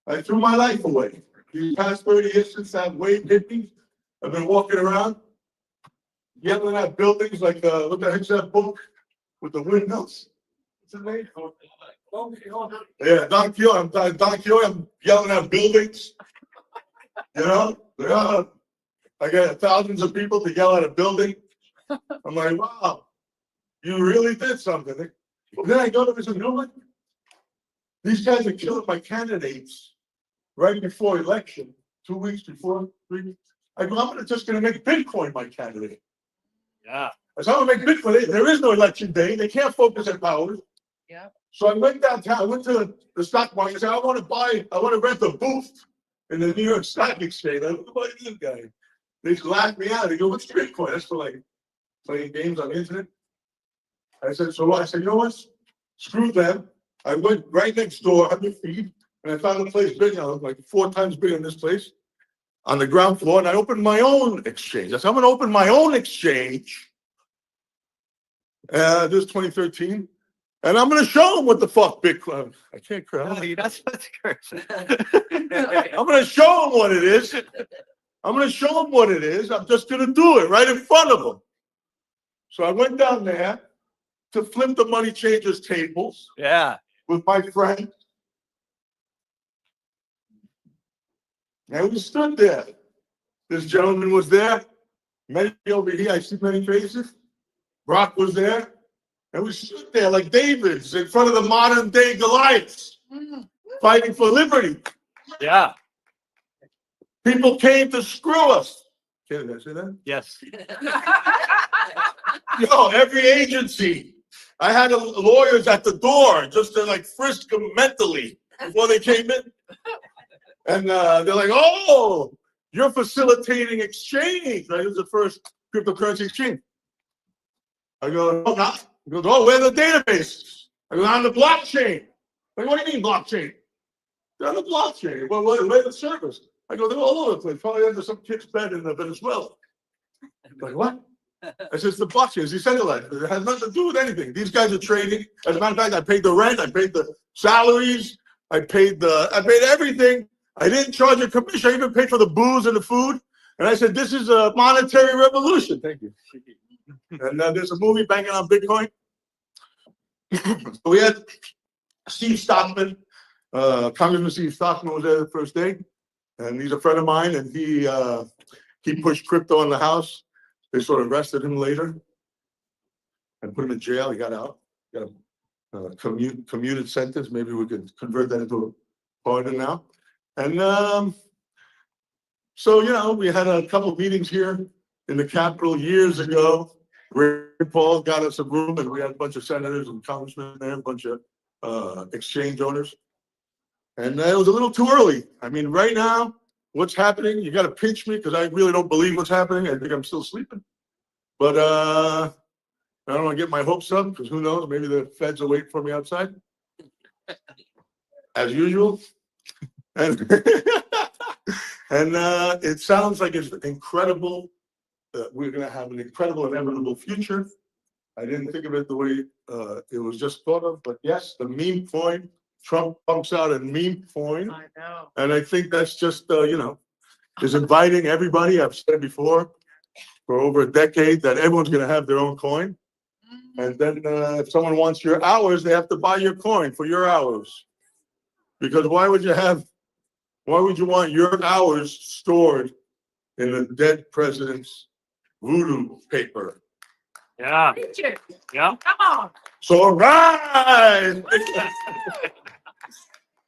I threw my life away. These past 30 years since that wave hit me, I've been walking around, yelling at buildings like, what the heck's that book with the windmills? What's his name? Yeah, Don Quixote. I'm yelling at buildings. I got thousands of people to yell at a building. I'm like, wow, you really did something. Then I go to this, these guys are killing my candidates right before election, 2 weeks before, 3 weeks. I go, I'm just going to make Bitcoin my candidate. Yeah. I said, I'm going to make Bitcoin. There is no election day. They can't focus their powers. Yeah. So I went downtown. I went to the stock market. I said, I want to rent a booth in the New York Stock Exchange. I look at this guy. They just laughed me out. They go, what's Bitcoin? That's for like playing games on the internet. I said, so what? I said, you know what? Screw them. I went right next door, 100 feet, and I found a place big, like 4 times bigger than this place, on the ground floor, and I opened my own exchange. I said, I'm going to open my own exchange. This is 2013. And I'm going to show them what the fuck Bitcoin. I can't curse. No, you're not supposed to curse. I'm going to show them what it is. I'm going to show them what it is. I'm just going to do it right in front of them. So I went down there to flip the money changers tables. Yeah. With my friend. And we stood there. This gentleman was there. Many over here, I see many faces. Brock was there. And we stood there like Davids in front of the modern day Goliaths, fighting for liberty. Yeah. People came to screw us. Can I say that? Yes. Every agency. I had lawyers at the door just to like frisk them mentally before they came in. And they're like, oh, you're facilitating exchange. Right? It was the first cryptocurrency exchange. I go, no, not. He goes, oh, where are the databases? I go, on the blockchain. Like, what do you mean blockchain? They're on the blockchain. Well, where are the servers? I go, they're all over the place. Probably under some kid's bed in Venezuela. Like, what? I said, it's the blockchain. It's decentralized. It has nothing to do with anything. These guys are trading. As a matter of fact, I paid the rent. I paid the salaries. I paid everything. I didn't charge a commission. I even paid for the booze and the food. And I said, this is a monetary revolution. Thank you. And there's a movie banking on Bitcoin. So we had Steve Stockman, Congressman Steve Stockman was there the first day, and he's a friend of mine, and he pushed crypto in the House. They sort of arrested him later and put him in jail. He got out, got a commuted sentence. Maybe we could convert that into a pardon now. And so, we had a couple of meetings here in the Capitol years ago. Rand Paul got us a room, and we had a bunch of senators and congressmen there, a bunch of exchange owners. And it was a little too early. I mean, right now, what's happening, you got to pinch me because I really don't believe what's happening. I think I'm still sleeping. But I don't want to get my hopes up because who knows, maybe the feds will wait for me outside. As usual. And it sounds like it's incredible we're going to have an incredible, inevitable future. I didn't think of it the way it was just thought of, but yes, the meme coin. Trump pumps out a meme coin. I know. And I think that's just, is inviting everybody. I've said before for over a decade that everyone's going to have their own coin. And then if someone wants your hours, they have to buy your coin for your hours. Because why would you want your hours stored in the dead president's voodoo paper? Yeah. Yeah. Come on. So rise!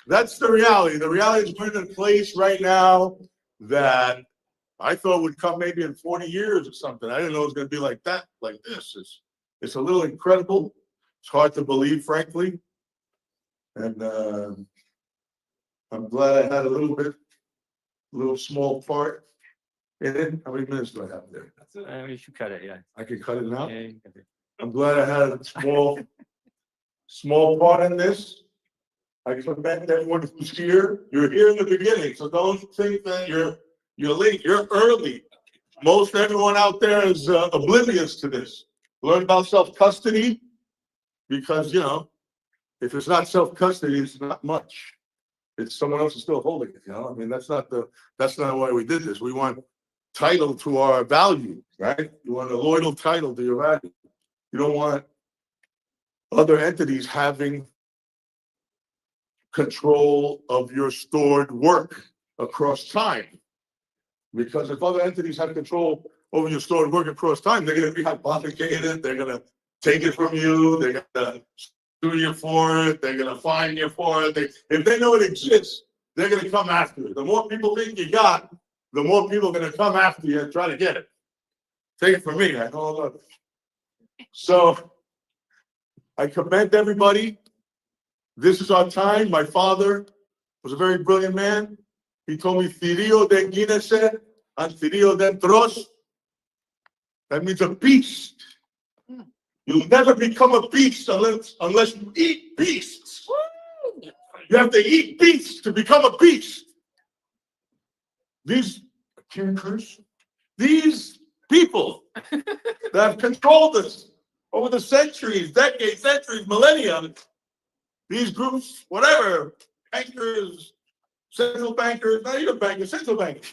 That's the reality. The reality is we're in a place right now that I thought would come maybe in 40 years or something. I didn't know it was going to be like that, like this. It's a little incredible. It's hard to believe, frankly. And I'm glad I had a little small part in it. How many minutes do I have there? You should cut it, yeah. I can cut it now. Yeah, you can do it. I'm glad I had a small part in this. I commend everyone who's here. You're here in the beginning, so don't think that you're late. You're early. Most everyone out there is oblivious to this. Learn about self-custody because, if it's not self-custody, it's not much. It's someone else is still holding it, I mean, that's not why we did this. We want title to our value, right? You want a loyal title to your value. You don't want other entities having control of your stored work across time. Because if other entities have control over your stored work across time, they're going to be hypothecated, they're going to take it from you, they're going to sue you for it, they're going to fine you for it. If they know it exists, they're going to come after it. The more people think you got, the more people are going to come after you and try to get it. Take it from me, I know a lot. So I commend everybody. This is our time. My father was a very brilliant man. He told me, "Firio de Guinness and Firio de Tros." That means a beast. You'll never become a beast unless you eat beasts. You have to eat beasts to become a beast. These people that have controlled us over the centuries, decades, millennia, these groups, whatever, bankers, central bankers, not even bankers, central bankers,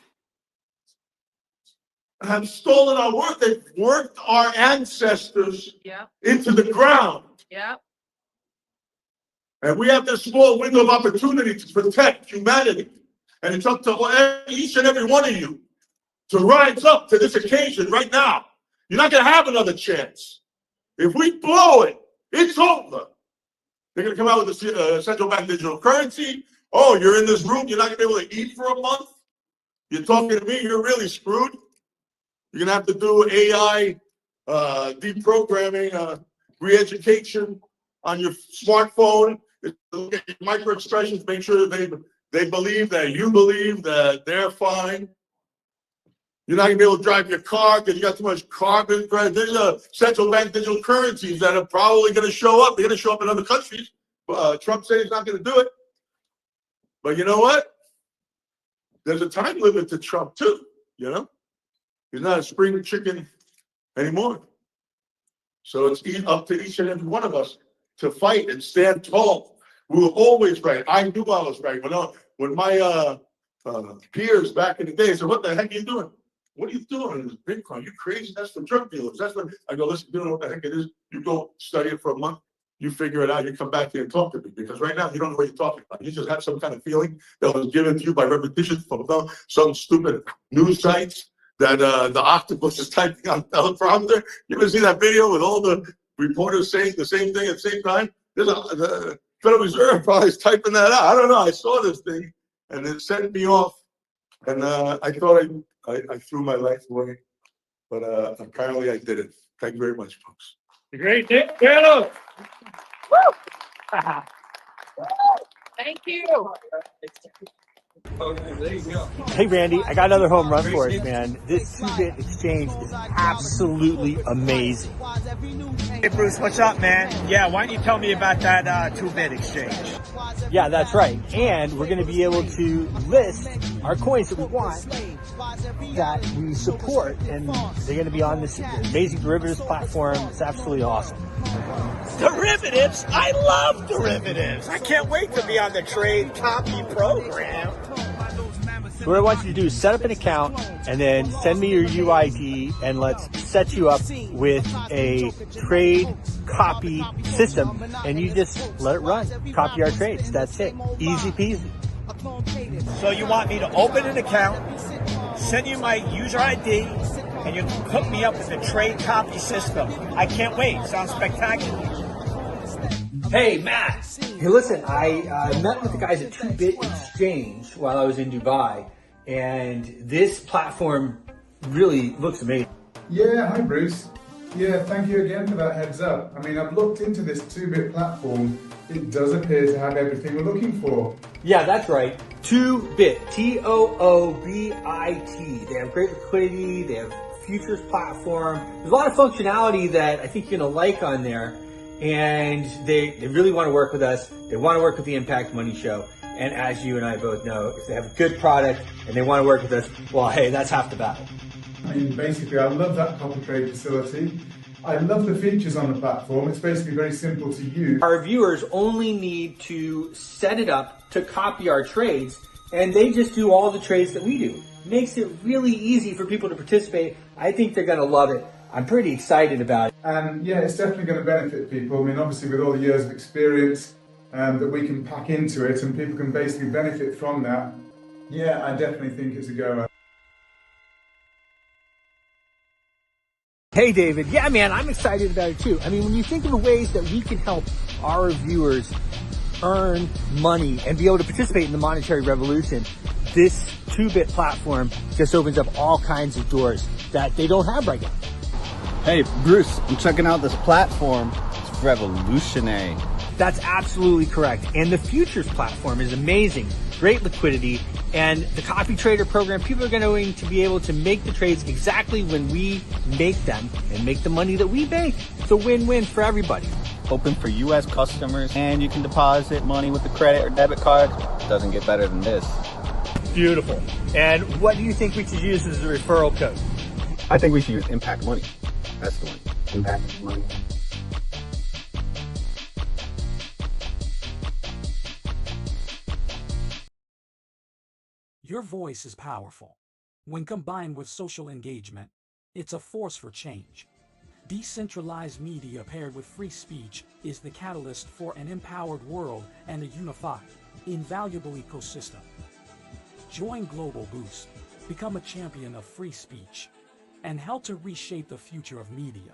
have stolen our work. They've worked our ancestors into the ground. Yeah. And we have this small window of opportunity to protect humanity. And it's up to each and every one of you to rise up to this occasion right now. You're not going to have another chance. If we blow it, it's over. They're going to come out with a central bank digital currency. Oh, you're in this room, you're not going to be able to eat for a month? You're talking to me, you're really screwed. You're going to have to do AI deprogramming, re-education on your smartphone. Look at your micro expressions, make sure that they believe that you believe that they're fine. You're not going to be able to drive your car because you got too much carbon credit. There's central bank digital currencies that are probably going to show up. They're going to show up in other countries. Trump said he's not going to do it. But you know what? There's a time limit to Trump too, He's not a spring chicken anymore. So it's up to each and every one of us to fight and stand tall. We were always right. I knew I was right. When my peers back in the day said, "What the heck are you doing? What are you doing? It's Bitcoin. You crazy? That's for drug dealers." That's what I go, "Listen, you don't know what the heck it is. You go study it for a month. You figure it out. You come back here and talk to me, because right now you don't know what you're talking about. You just have some kind of feeling that was given to you by repetition from some stupid news sites that the octopus is typing on teleprompter. You ever see that video with all the reporters saying the same thing at the same time? The Federal Reserve probably is typing that out. I don't know. I saw this thing and it sent me off, and I thought I threw my life away, but apparently I didn't. Thank you very much, folks. Great, Dick Taylor. Thank you. Okay, there you go. Hey Randy, I got another home run for us, man. This 2-bit exchange is absolutely amazing. Hey Bruce, what's up, man? Yeah, why don't you tell me about that 2-bit exchange? Yeah, that's right. And we're going to be able to list our coins that we want, that we support, and they're going to be on this amazing derivatives platform. It's absolutely awesome. Derivatives? I love derivatives. I can't wait to be on the trade copy program. So what I want you to do is set up an account and then send me your UID, and let's set you up with a trade copy system, and you just let it run. Copy our trades. That's it. Easy peasy. So you want me to open an account, send you my user ID, and you hook me up with the trade copy system. I can't wait. Sounds spectacular. Hey, Matt. Hey, listen, I met with the guys at 2-Bit Exchange while I was in Dubai, and this platform really looks amazing. Yeah, hi Bruce. Yeah, thank you again for that heads up. I mean, I've looked into this 2-Bit platform. It does appear to have everything we're looking for. Yeah, that's right. 2-Bit, Toobit. They have great liquidity. They have futures platform. There's a lot of functionality that I think you're going to like on there. And they really want to work with us. They want to work with the Impact Money Show. And as you and I both know, if they have a good product and they want to work with us, well, hey, that's half the battle. I mean, basically, I love that copy trade facility. I love the features on the platform. It's basically very simple to use. Our viewers only need to set it up to copy our trades, and they just do all the trades that we do. Makes it really easy for people to participate. I think they're going to love it. I'm pretty excited about it. And yeah, it's definitely going to benefit people. I mean, obviously, with all the years of experience that we can pack into it, and people can basically benefit from that. Yeah, I definitely think it's a goer. Hey, David. Yeah, man, I'm excited about it too. I mean, when you think of the ways that we can help our viewers earn money and be able to participate in the monetary revolution, this 2-Bit platform just opens up all kinds of doors that they don't have right now. Hey, Bruce, I'm checking out this platform. It's revolutionary. That's absolutely correct. And the futures platform is amazing. Great liquidity. And the copy trader program, people are going to be able to make the trades exactly when we make them and make the money that we make. It's a win-win for everybody. Open for U.S. customers, and you can deposit money with a credit or debit card. Doesn't get better than this. Beautiful. And what do you think we should use as a referral code? I think we should use Impact Money. That's the one. Impact Money. Your voice is powerful. When combined with social engagement, it's a force for change. Decentralized media paired with free speech is the catalyst for an empowered world and a unified, invaluable ecosystem. Join Global Boost, become a champion of free speech, and help to reshape the future of media.